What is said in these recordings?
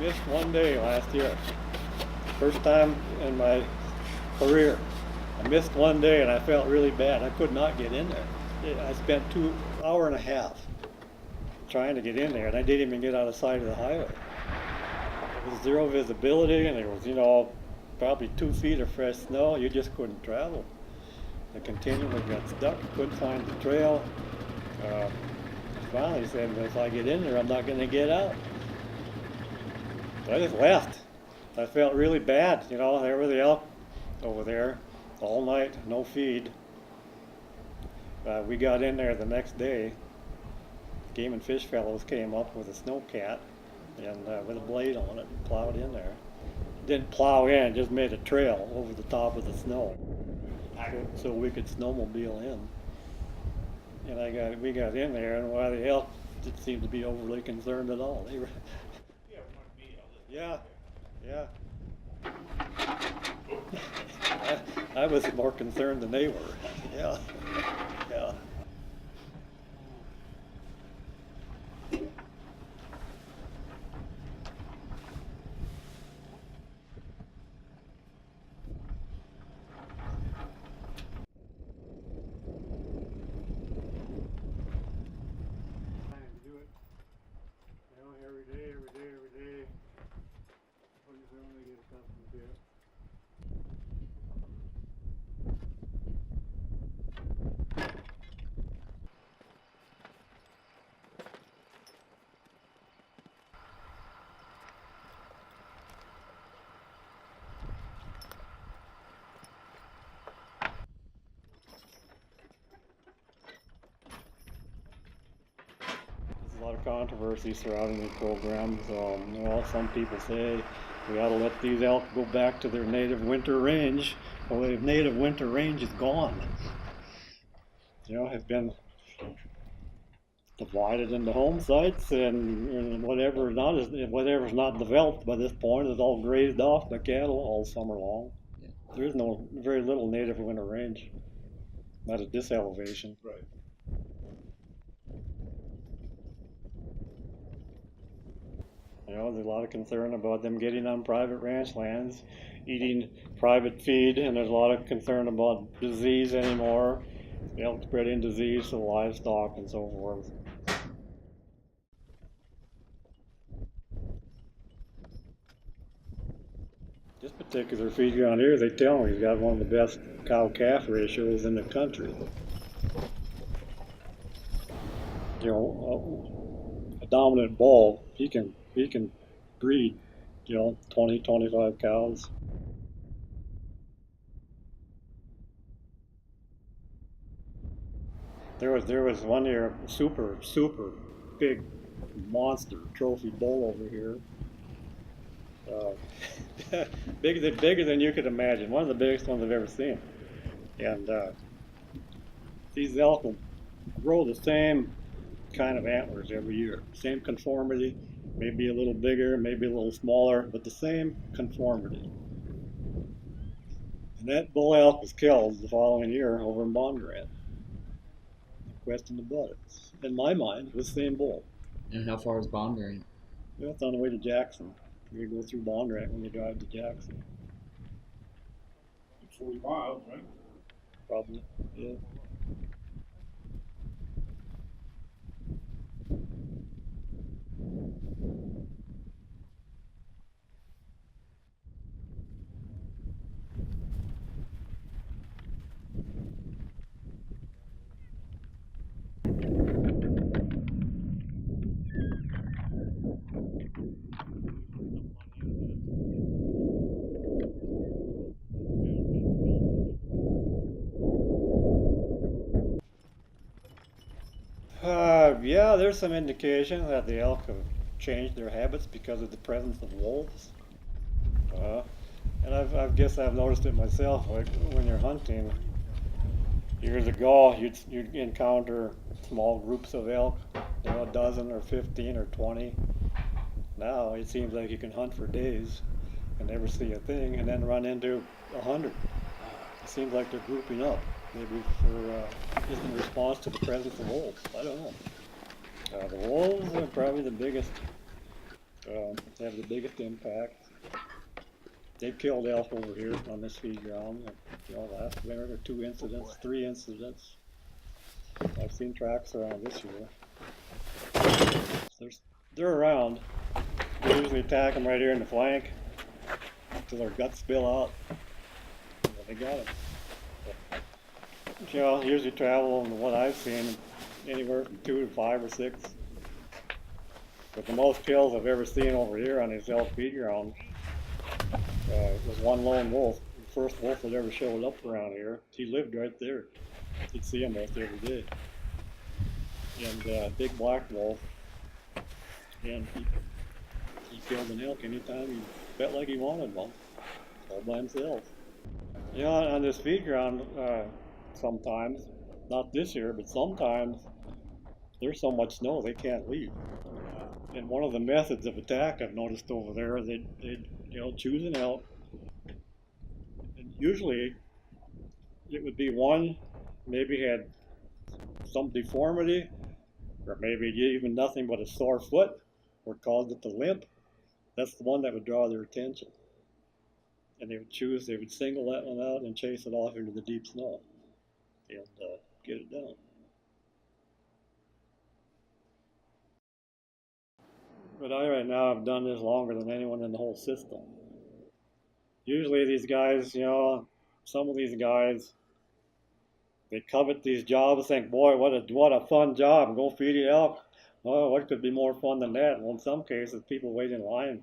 missed one day last year. First time in my career. I missed one day and I felt really bad. I could not get in there. I spent 2 hours and a half trying to get in there and I didn't even get on the side of the highway. There was zero visibility and there was, probably 2 feet of fresh snow. You just couldn't travel. I continually got stuck, couldn't find the trail. Uh, Finally said, if I get in there, I'm not going to get out. So I just left. I felt really bad, there were the elk over there all night, no feed. We got in there the next day. Game and Fish fellows came up with a snowcat and with a blade on it and plowed in there. Didn't plow in, just made a trail over the top of the snow so we could snowmobile in. And we got in there, and why the elk didn't seem to be overly concerned at all. They were, yeah, yeah. I was more concerned than they were. Yeah, yeah. Every day. What you only get accustomed to it. There's a lot of controversy surrounding these programs. Some people say we ought to let these elk go back to their native winter range. Well, their native winter range is gone. Have been divided into home sites and whatever's not developed by this point is all grazed off by cattle all summer long. Yeah. There's very little native winter range, not at this elevation. Right. There's a lot of concern about them getting on private ranch lands, eating private feed, and there's a lot of concern about disease anymore, elk spreading disease to livestock and so forth. This particular feed ground here, they tell me he's got one of the best cow-calf ratios in the country. A dominant bull, he can breed, 20, 25 cows. There was one year, super big monster trophy bull over here. Bigger than you could imagine. One of the biggest ones I've ever seen. And these elk will grow the same kind of antlers every year. Same conformity, maybe a little bigger, maybe a little smaller, but the same conformity. And that bull elk was killed the following year over in Bondurant. No question about it. In my mind, it was the same bull. And how far is Bondurant? Well, it's on the way to Jackson. You go through Bondurant when you drive to Jackson. 40 miles, right? Probably, yeah. Yeah, there's some indication that the elk have changed their habits because of the presence of wolves. And I guess I've noticed it myself. Like when you're hunting, years ago, you'd encounter small groups of elk, a dozen or 15 or 20. Now it seems like you can hunt for days and never see a thing, and then run into 100. It seems like they're grouping up, maybe just in response to the presence of wolves. I don't know. The wolves are probably the biggest have the biggest impact. They've killed elk over here on this feed ground. Last winter there were 2 incidents, 3 incidents. I've seen tracks around this year. They're around. They usually attack them right here in the flank until their guts spill out. They got them. Usually travel, in what I've seen, anywhere from 2 to 5 or 6. But the most kills I've ever seen over here on this elk feed ground was one lone wolf. The first wolf that ever showed up around here. He lived right there. You'd see him almost every day. And big black wolf. And he killed an elk anytime he felt like he wanted one. All by himself. On this feed ground, sometimes, not this year, but sometimes, there's so much snow they can't leave. And one of the methods of attack I've noticed over there, they'd choose an elk, and usually it would be one maybe had some deformity, or maybe even nothing but a sore foot, or caused it to limp. That's the one that would draw their attention. And they would single that one out and chase it off into the deep snow and get it down. But I right now have done this longer than anyone in the whole system. Usually these guys, some of these guys, they covet these jobs, think, boy, what a fun job, go feed the elk. Oh, what could be more fun than that? Well, in some cases, people wait in line,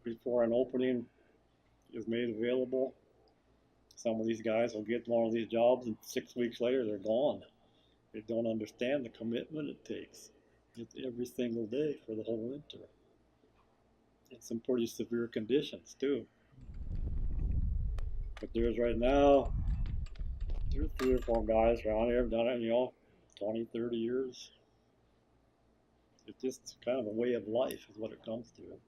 before an opening is made available. Some of these guys will get one of these jobs, and 6 weeks later, they're gone. They don't understand the commitment it takes. It's every single day for the whole winter. In some pretty severe conditions, too. But there's 3 or 4 guys around here have done it, 20, 30 years. It's just kind of a way of life is what it comes to.